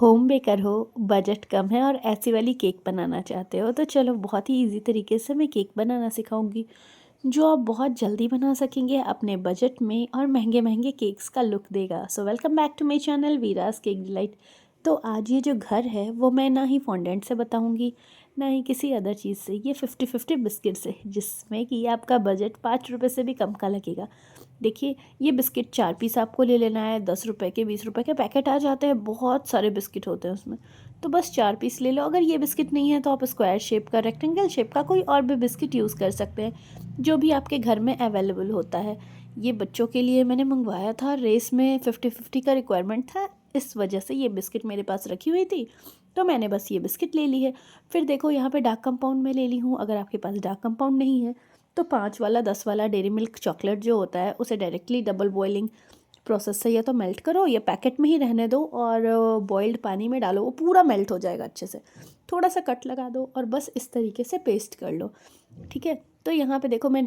Home baker हो, budget कम है और ऐसी वाली केक बनाना चाहते हो तो चलो बहुत ही इजी तरीके से मैं केक बनाना सिखाऊंगी जो आप बहुत जल्दी बना सकेंगे अपने बजट में और महंगे महंगे केक्स का लुक देगा। So welcome back to my channel Veera's cake delight. तो आज ये जो घर है वो मैं ना ही फॉन्डेंट से बताऊंगी ना ही किसी अदर चीज़ से, ये 50-50 बिस्किट से, जिसमें कि आपका बजट 5 रुपये से भी कम का लगेगा। देखिए, ये बिस्किट 4 पीस आपको ले लेना है। 10 रुपये के 20 रुपये के पैकेट आ जाते हैं, बहुत सारे बिस्किट होते हैं उसमें, तो बस 4 पीस ले लो। अगर ये बिस्किट नहीं है तो आप स्क्वायर शेप का, रेक्टेंगल शेप का कोई और भी बिस्किट यूज़ कर सकते हैं जो भी आपके घर में अवेलेबल होता है। ये बच्चों के लिए मैंने मंगवाया था, रेस में 50-50 का रिक्वायरमेंट था, इस वजह से ये बिस्किट मेरे पास रखी हुई थी तो मैंने बस ये बिस्किट ले ली है। फिर देखो यहाँ पे डार्क कंपाउंड में ले ली हूँ। अगर आपके पास डार्क कंपाउंड नहीं है तो 5 वाला 10 वाला डेयरी मिल्क चॉकलेट जो होता है उसे डायरेक्टली डबल बॉइलिंग प्रोसेस से या तो मेल्ट करो या पैकेट में ही रहने दो और बॉइल्ड पानी में डालो, वो पूरा मेल्ट हो जाएगा अच्छे से। थोड़ा सा कट लगा दो और बस इस तरीके से पेस्ट कर लो। ठीक है, तो यहाँ पे देखो मैं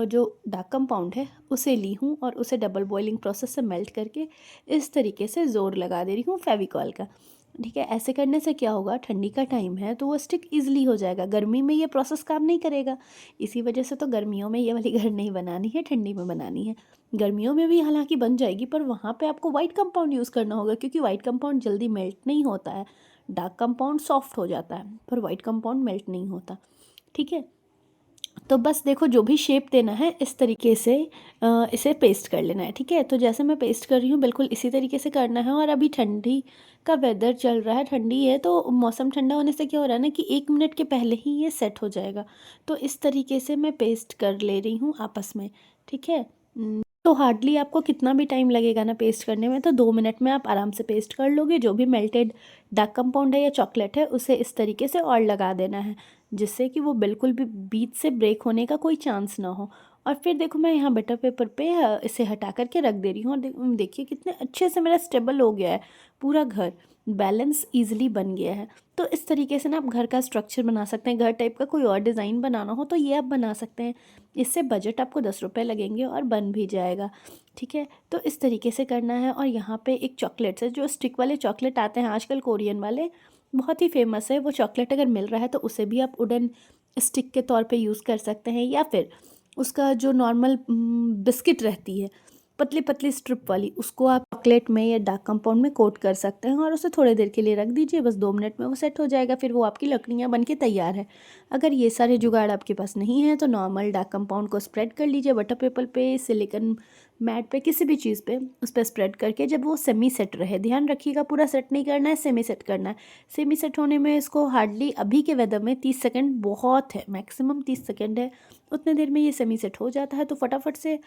जो डार्क कंपाउंड है उसे ली हूँ और उसे डबल बॉइलिंग प्रोसेस से मेल्ट करके इस तरीके से ज़ोर लगा दे रही हूँ फेविकॉल का। ठीक है, ऐसे करने से क्या होगा, ठंडी का टाइम है तो वो स्टिक ईजिली हो जाएगा, गर्मी में ये प्रोसेस काम नहीं करेगा। इसी वजह से तो गर्मियों में ये वाली घर नहीं बनानी है, ठंडी में बनानी है। गर्मियों में भी हालांकि बन जाएगी पर वहाँ पे आपको वाइट कंपाउंड यूज़ करना होगा, क्योंकि वाइट कंपाउंड जल्दी मेल्ट नहीं होता है। डार्क कंपाउंड सॉफ्ट हो जाता है पर वाइट कंपाउंड मेल्ट नहीं होता। ठीक है, तो बस देखो जो भी शेप देना है इस तरीके से इसे पेस्ट कर लेना है। ठीक है, तो जैसे मैं पेस्ट कर रही हूँ बिल्कुल इसी तरीके से करना है। और अभी ठंडी का वेदर चल रहा है, ठंडी है तो मौसम ठंडा होने से क्या हो रहा है ना कि 1 मिनट के पहले ही ये सेट हो जाएगा। तो इस तरीके से मैं पेस्ट कर ले रही हूँ आपस में। ठीक है, तो हार्डली आपको कितना भी टाइम लगेगा ना पेस्ट करने में, तो 2 मिनट में आप आराम से पेस्ट कर लोगे। जो भी मेल्टेड डार्क कंपाउंड है या चॉकलेट है उसे इस तरीके से और लगा देना है, जिससे कि वो बिल्कुल भी बीच से ब्रेक होने का कोई चांस ना हो। और फिर देखो मैं यहाँ बटर पेपर पे इसे हटा करके रख दे रही हूँ और देखिए कितने अच्छे से मेरा स्टेबल हो गया है पूरा घर, बैलेंस ईजिली बन गया है। तो इस तरीके से ना आप घर का स्ट्रक्चर बना सकते हैं। घर टाइप का कोई और डिज़ाइन बनाना हो तो ये आप बना सकते हैं। इससे बजट आपको 10 रुपये लगेंगे और बन भी जाएगा। ठीक है, तो इस तरीके से करना है। और यहाँ पे एक चॉकलेट है, जो स्टिक वाले चॉकलेट आते हैं आजकल कोरियन वाले, बहुत ही फेमस है वो चॉकलेट। अगर मिल रहा है तो उसे भी आप वुडन स्टिक के तौर पे यूज़ कर सकते हैं, या फिर उसका जो नॉर्मल बिस्किट रहती है पतली पतली स्ट्रिप वाली, उसको आप चॉकलेट में या डार्क कंपाउंड में कोट कर सकते हैं और उसे थोड़ी देर के लिए रख दीजिए। बस 2 मिनट में वो सेट हो जाएगा, फिर वो आपकी लकड़ियाँ बन के तैयार है। अगर ये सारे जुगाड़ आपके पास नहीं है तो नॉर्मल डार्क कंपाउंड को स्प्रेड कर लीजिए बटर पेपर पे, सिलिकन मैट पे, किसी भी चीज़ पे उस पर स्प्रेड करके जब वो सेमी सेट रहे, ध्यान रखिएगा पूरा सेट नहीं करना है, सेमी सेट करना है। सेमी सेट होने में इसको हार्डली अभी के वेदर में 30 सेकेंड बहुत है, मैक्सिमम 30 सेकेंड है, उतने देर में ये सेमी सेट हो जाता है। तो फटाफट से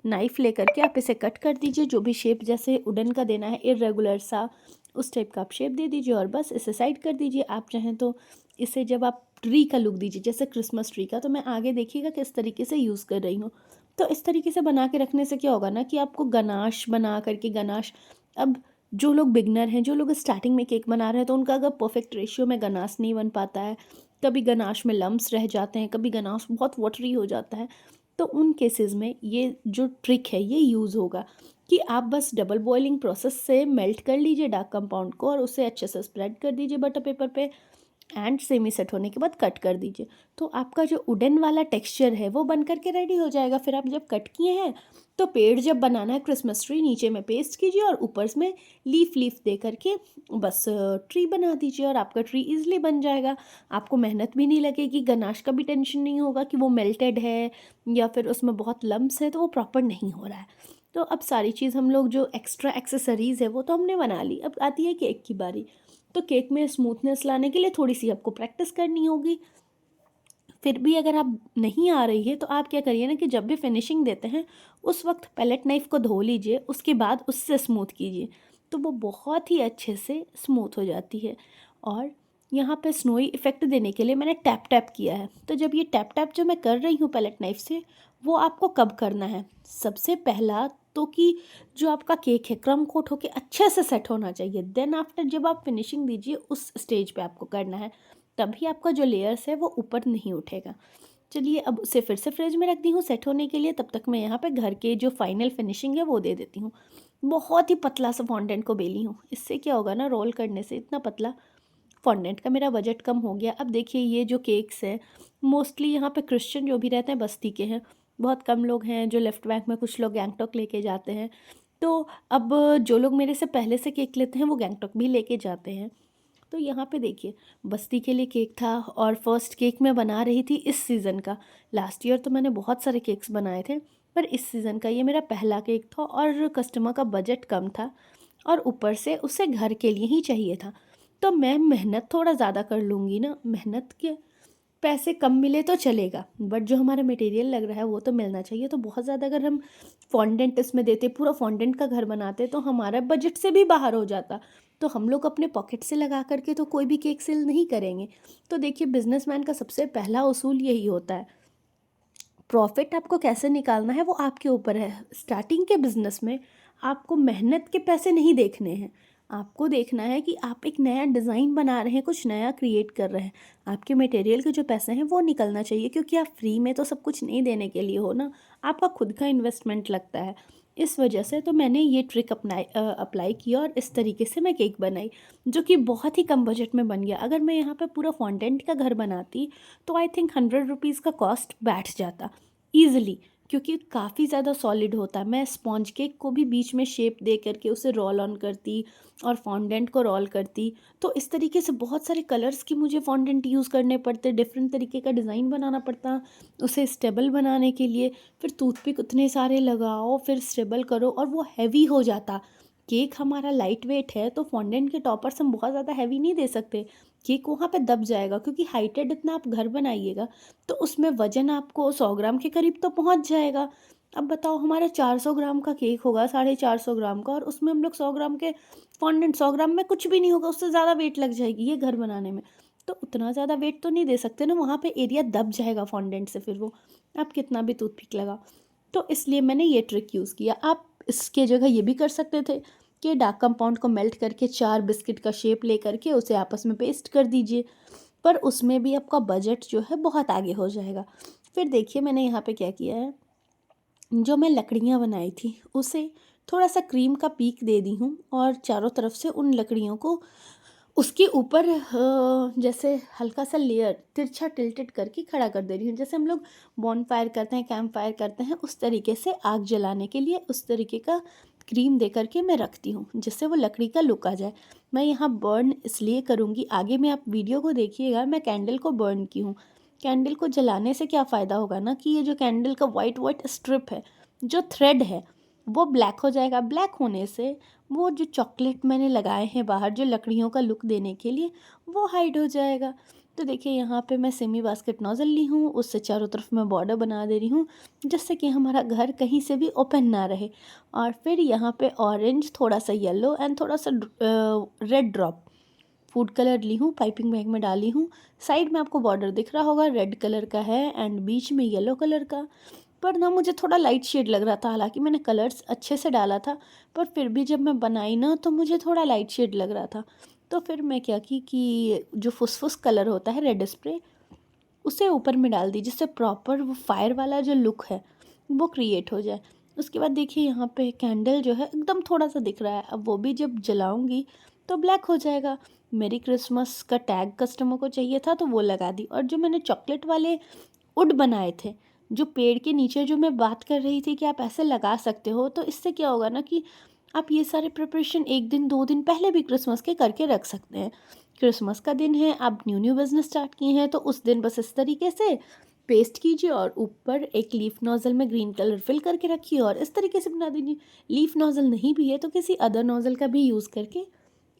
नाइफ़ लेकर के आप इसे कट कर दीजिए। जो भी शेप जैसे वुडन का देना है इरेगुलर सा, उस टाइप का आप शेप दे दीजिए और बस इसे साइड कर दीजिए। आप चाहें तो इसे जब आप ट्री का लुक दीजिए, जैसे क्रिसमस ट्री का, तो मैं आगे देखिएगा किस तरीके से यूज़ कर रही हूँ। तो इस तरीके से बना के रखने से क्या होगा ना कि आपको गनाश बना करके, गनाश, अब जो लोग बिगनर हैं, जो लोग स्टार्टिंग में केक बना रहे हैं, तो उनका अगर परफेक्ट रेशियो में गनाश नहीं बन पाता है, कभी गनाश में लम्स रह जाते हैं, कभी गनाश बहुत वाटरी हो जाता है, तो उन केसेस में ये जो ट्रिक है ये यूज़ होगा कि आप बस डबल बॉइलिंग प्रोसेस से मेल्ट कर लीजिए डार्क कंपाउंड को और उसे अच्छे से स्प्रेड कर दीजिए बटर पेपर पे, एंड सेमी सेट होने के बाद कट कर दीजिए। तो आपका जो वुडन वाला टेक्सचर है वो बन करके रेडी हो जाएगा। फिर आप जब कट किए हैं तो पेड़ जब बनाना है क्रिसमस ट्री, नीचे में पेस्ट कीजिए और ऊपर में लीफ दे करके बस ट्री बना दीजिए और आपका ट्री इजीली बन जाएगा। आपको मेहनत भी नहीं लगेगी, गनाश का भी टेंशन नहीं होगा कि वो मेल्टेड है या फिर उसमें बहुत लम्स है तो वो प्रॉपर नहीं हो रहा है। तो अब सारी चीज़ हम लोग जो एक्स्ट्रा एक्सेसरीज़ है वो तो हमने बना ली, अब आती है केक की बारी। तो केक में स्मूथनेस लाने के लिए थोड़ी सी आपको प्रैक्टिस करनी होगी। फिर भी अगर आप नहीं आ रही है तो आप क्या करिए ना कि जब भी फिनिशिंग देते हैं उस वक्त पैलेट नाइफ़ को धो लीजिए, उसके बाद उससे स्मूथ कीजिए, तो वो बहुत ही अच्छे से स्मूथ हो जाती है। और यहाँ पे स्नोई इफ़ेक्ट देने के लिए मैंने टैप टैप किया है। तो जब ये टैप टैप जो मैं कर रही हूँ पैलेट नाइफ़ से, वो आपको कब करना है, सबसे पहला तो कि जो आपका केक है क्रम कोट होके अच्छे से सेट होना चाहिए, देन आफ्टर जब आप फिनिशिंग दीजिए उस स्टेज पे आपको करना है, तभी आपका जो लेयर्स है वो ऊपर नहीं उठेगा। चलिए अब उसे फिर से फ्रिज में रख दी हूँ सेट होने के लिए, तब तक मैं यहाँ पे घर के जो फाइनल फिनिशिंग है वो दे देती हूँ। बहुत ही पतला सा फॉन्डेंट को बेली हूँ। इससे क्या होगा ना, रोल करने से इतना पतला फॉन्डेंट का मेरा बजट कम हो गया। अब देखिए ये जो केक्स हैं, मोस्टली यहाँ पे क्रिश्चियन जो भी रहते हैं बस्ती के हैं, बहुत कम लोग हैं जो लेफ्ट बैंक में, कुछ लोग गैंगटॉक लेके जाते हैं। तो अब जो लोग मेरे से पहले से केक लेते हैं वो गैंगटॉक भी लेके जाते हैं। तो यहाँ पे देखिए बस्ती के लिए केक था, और फर्स्ट केक मैं बना रही थी इस सीज़न का। लास्ट ईयर तो मैंने बहुत सारे केक्स बनाए थे, पर इस सीज़न का ये मेरा पहला केक था, और कस्टमर का बजट कम था, और ऊपर से उसे घर के लिए ही चाहिए था। तो मैं मेहनत थोड़ा ज़्यादा कर लूँगी ना, मेहनत के पैसे कम मिले तो चलेगा, बट जो हमारा मटेरियल लग रहा है वो तो मिलना चाहिए। तो बहुत ज़्यादा अगर हम फॉन्डेंट इसमें देते, पूरा फॉन्डेंट का घर बनाते, तो हमारा बजट से भी बाहर हो जाता। तो हम लोग अपने पॉकेट से लगा करके तो कोई भी केक सेल नहीं करेंगे। तो देखिए बिजनेसमैन का सबसे पहला उसूल यही होता है, प्रॉफिट आपको कैसे निकालना है वो आपके ऊपर है। स्टार्टिंग के बिजनेस में आपको मेहनत के पैसे नहीं देखने हैं, आपको देखना है कि आप एक नया डिज़ाइन बना रहे हैं, कुछ नया क्रिएट कर रहे हैं। आपके मटेरियल के जो पैसे हैं वो निकलना चाहिए, क्योंकि आप फ्री में तो सब कुछ नहीं देने के लिए हो ना, आपका खुद का इन्वेस्टमेंट लगता है। इस वजह से तो मैंने ये ट्रिक अप्लाई किया, और इस तरीके से मैं केक बनाई, जो कि बहुत ही कम बजट में बन गया। अगर मैं यहाँ पे पूरा फॉन्डेंट का घर बनाती तो आई थिंक 100 रुपीज़ का कॉस्ट बैठ जाता ईज़िली, क्योंकि काफ़ी ज़्यादा सॉलिड होता है। मैं स्पॉन्ज केक को भी बीच में शेप दे करके उसे रोल ऑन करती, और फॉन्डेंट को रोल करती। तो इस तरीके से बहुत सारे कलर्स की मुझे फॉन्डेंट यूज़ करने पड़ते, डिफरेंट तरीके का डिज़ाइन बनाना पड़ता उसे स्टेबल बनाने के लिए। फिर टूथपिक उतने सारे लगाओ, फिर स्टेबल करो, और वो हैवी हो जाता। केक हमारा लाइट वेट है, तो फॉन्डेंट के टॉपर्स हम बहुत ज़्यादा हैवी नहीं दे सकते, केक वहाँ पे दब जाएगा। क्योंकि हाइटेड इतना आप घर बनाइएगा तो उसमें वज़न आपको 100 ग्राम के करीब तो पहुँच जाएगा। अब बताओ हमारा 400 ग्राम का केक होगा, 450 ग्राम का, और उसमें हम लोग 100 ग्राम के फॉन्डेंट, 100 ग्राम में कुछ भी नहीं होगा, उससे ज़्यादा वेट लग जाएगी ये घर बनाने में। तो उतना ज़्यादा वेट तो नहीं दे सकते ना, वहाँ पे एरिया दब जाएगा फॉन्डेंट से, फिर वो आप कितना भी टूथपिक लगाओ। तो इसलिए मैंने ये ट्रिक यूज़ किया। आप इसके जगह ये भी कर सकते थे कि डार्क कंपाउंड को मेल्ट करके 4 बिस्किट का शेप ले करके उसे आपस में पेस्ट कर दीजिए, पर उसमें भी आपका बजट जो है बहुत आगे हो जाएगा। फिर देखिए मैंने यहाँ पे क्या किया है, जो मैं लकड़ियाँ बनाई थी उसे थोड़ा सा क्रीम का पीक दे दी हूँ, और चारों तरफ से उन लकड़ियों को उसके ऊपर जैसे हल्का सा लेयर तिरछा टिल्टेड करके खड़ा कर दे रही हूँ। जैसे हम लोग बॉनफायर करते हैं, कैंप फायर करते हैं, उस तरीके से आग जलाने के लिए उस तरीके का क्रीम दे करके मैं रखती हूँ, जिससे वो लकड़ी का लुक आ जाए। मैं यहाँ बर्न इसलिए करूँगी, आगे में आप वीडियो को देखिएगा, मैं कैंडल को बर्न की हूँ। कैंडल को जलाने से क्या फ़ायदा होगा ना, कि ये जो कैंडल का वाइट वाइट स्ट्रिप है, जो थ्रेड है, वो ब्लैक हो जाएगा। ब्लैक होने से वो जो चॉकलेट मैंने लगाए हैं बाहर जो लकड़ियों का लुक देने के लिए, वो हाइड हो जाएगा। तो देखिए यहाँ पे मैं सेमी बास्केट नोज़ल ली हूँ, उससे चारों तरफ मैं बॉर्डर बना दे रही हूँ, जिससे कि हमारा घर कहीं से भी ओपन ना रहे। और फिर यहाँ पे ऑरेंज, थोड़ा सा येलो एंड थोड़ा सा रेड ड्रॉप फूड कलर ली हूँ, पाइपिंग बैग में डाली हूँ। साइड में आपको बॉर्डर दिख रहा होगा, रेड कलर का है, एंड बीच में येलो कलर का। पर ना मुझे थोड़ा लाइट शेड लग रहा था, हालांकि मैंने कलर्स अच्छे से डाला था, पर फिर भी जब मैं बनाई ना तो मुझे थोड़ा लाइट शेड लग रहा था। तो फिर मैं क्या की कि जो फुसफुस कलर होता है रेड स्प्रे, उसे ऊपर में डाल दी, जिससे प्रॉपर वो फायर वाला जो लुक है वो क्रिएट हो जाए। उसके बाद देखिए यहाँ पे कैंडल जो है एकदम थोड़ा सा दिख रहा है, अब वो भी जब जलाऊंगी तो ब्लैक हो जाएगा। मेरी क्रिसमस का टैग कस्टमर को चाहिए था तो वो लगा दी। और जो मैंने चॉकलेट वाले वुड बनाए थे, जो पेड़ के नीचे जो मैं बात कर रही थी कि आप ऐसे लगा सकते हो, तो इससे क्या होगा ना कि आप ये सारे प्रिपरेशन 1 दिन 2 दिन पहले भी क्रिसमस के करके रख सकते हैं। क्रिसमस का दिन है, आप न्यू बिज़नेस स्टार्ट किए हैं, तो उस दिन बस इस तरीके से पेस्ट कीजिए, और ऊपर एक लीफ नोज़ल में ग्रीन कलर फिल करके रखिए, और इस तरीके से बना दीजिए। लीफ नोज़ल नहीं भी है तो किसी अदर नोज़ल का भी यूज़ करके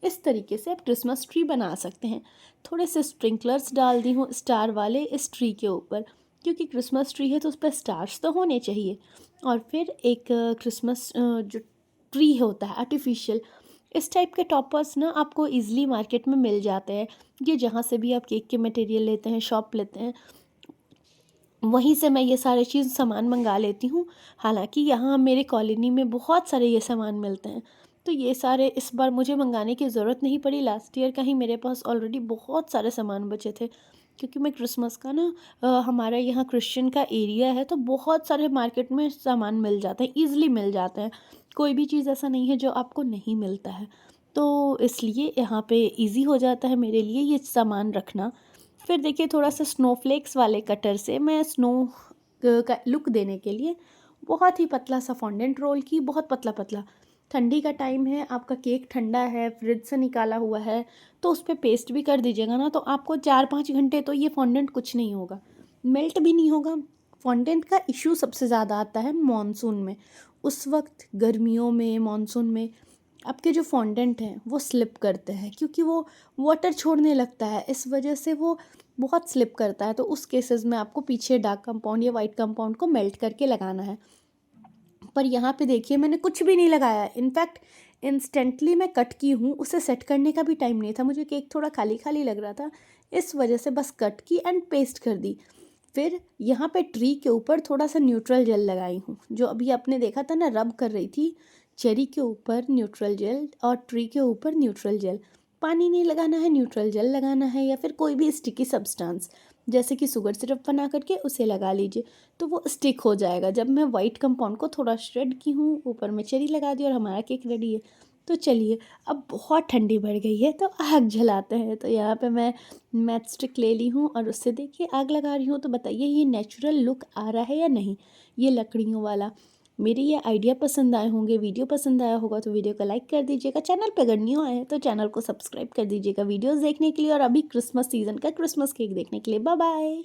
इस तरीके से आप क्रिसमस ट्री बना सकते हैं। थोड़े से स्प्रिंकलर्स डाल दी हूँ स्टार वाले इस ट्री के ऊपर, क्योंकि क्रिसमस ट्री है तो उस पर स्टार्स तो होने चाहिए। और फिर एक क्रिसमस जो ट्री होता है आर्टिफिशियल, इस टाइप के टॉपर्स ना आपको इजीली मार्केट में मिल जाते हैं। ये जहाँ से भी आप केक के मटेरियल लेते हैं, शॉप लेते हैं, वहीं से मैं ये सारे चीज़ सामान मंगा लेती हूँ। हालांकि यहाँ मेरे कॉलोनी में बहुत सारे ये सामान मिलते हैं, तो ये सारे इस बार मुझे मंगाने की ज़रूरत नहीं पड़ी। लास्ट ईयर का ही मेरे पास ऑलरेडी बहुत सारे सामान बचे थे, क्योंकि मैं क्रिसमस का ना हमारा यहाँ क्रिश्चियन का एरिया है, तो बहुत सारे मार्केट में सामान मिल जाते हैं, ईज़िली मिल जाते हैं। कोई भी चीज़ ऐसा नहीं है जो आपको नहीं मिलता है। तो इसलिए यहाँ पे ईज़ी हो जाता है मेरे लिए ये सामान रखना। फिर देखिए थोड़ा-सा स्नोफ्लेक्स वाले कटर से मैं स्नो का लुक देने के लिए बहुत ही पतला-सा फॉन्डेंट रोल की, बहुत पतला-पतला। ठंडी का टाइम है, आपका केक ठंडा है, फ्रिज से निकाला हुआ है, तो उस पे पेस्ट भी कर दीजिएगा ना, तो आपको 4-5 घंटे तो ये फॉन्डेंट कुछ नहीं होगा, मेल्ट भी नहीं होगा। फॉन्डेंट का इश्यू सबसे ज़्यादा आता है मॉनसून में। उस वक्त गर्मियों में, मॉनसून में आपके जो फॉन्डेंट हैं वो स्लिप करते हैं, क्योंकि वो वाटर छोड़ने लगता है, इस वजह से वो बहुत स्लिप करता है। तो उस केसेस में आपको पीछे डार्क कंपाउंड या वाइट कंपाउंड को मेल्ट करके लगाना है। पर यहाँ पे देखिए मैंने कुछ भी नहीं लगाया, इनफैक्ट इंस्टेंटली मैं कट की हूँ, उसे सेट करने का भी टाइम नहीं था, मुझे केक थोड़ा खाली खाली लग रहा था, इस वजह से बस कट की एंड पेस्ट कर दी। फिर यहाँ पे ट्री के ऊपर थोड़ा सा न्यूट्रल जेल लगाई हूँ, जो अभी आपने देखा था ना, रब कर रही थी चेरी के ऊपर न्यूट्रल जेल और ट्री के ऊपर न्यूट्रल जेल। पानी नहीं लगाना है, न्यूट्रल जेल लगाना है, या फिर कोई भी स्टिकी सब्सटेंस जैसे कि शुगर सिरप बना करके उसे लगा लीजिए, तो वो स्टिक हो जाएगा। जब मैं वाइट कंपाउंड को थोड़ा श्रेड की हूँ, ऊपर में चेरी लगा दी और हमारा केक रेडी है। तो चलिए, अब बहुत ठंडी बढ़ गई है तो आग जलाते हैं। तो यहाँ पे मैं मैच स्टिक ले ली हूँ और उससे देखिए आग लगा रही हूँ। तो बताइए ये नेचुरल लुक आ रहा है या नहीं, ये लकड़ियों वाला। मेरी ये आइडिया पसंद आए होंगे, वीडियो पसंद आया होगा तो वीडियो को लाइक कर दीजिएगा। चैनल पे अगर न्यू आए हैं तो चैनल को सब्सक्राइब कर दीजिएगा वीडियोस देखने के लिए, और अभी क्रिसमस सीज़न का क्रिसमस केक देखने के लिए। Bye bye.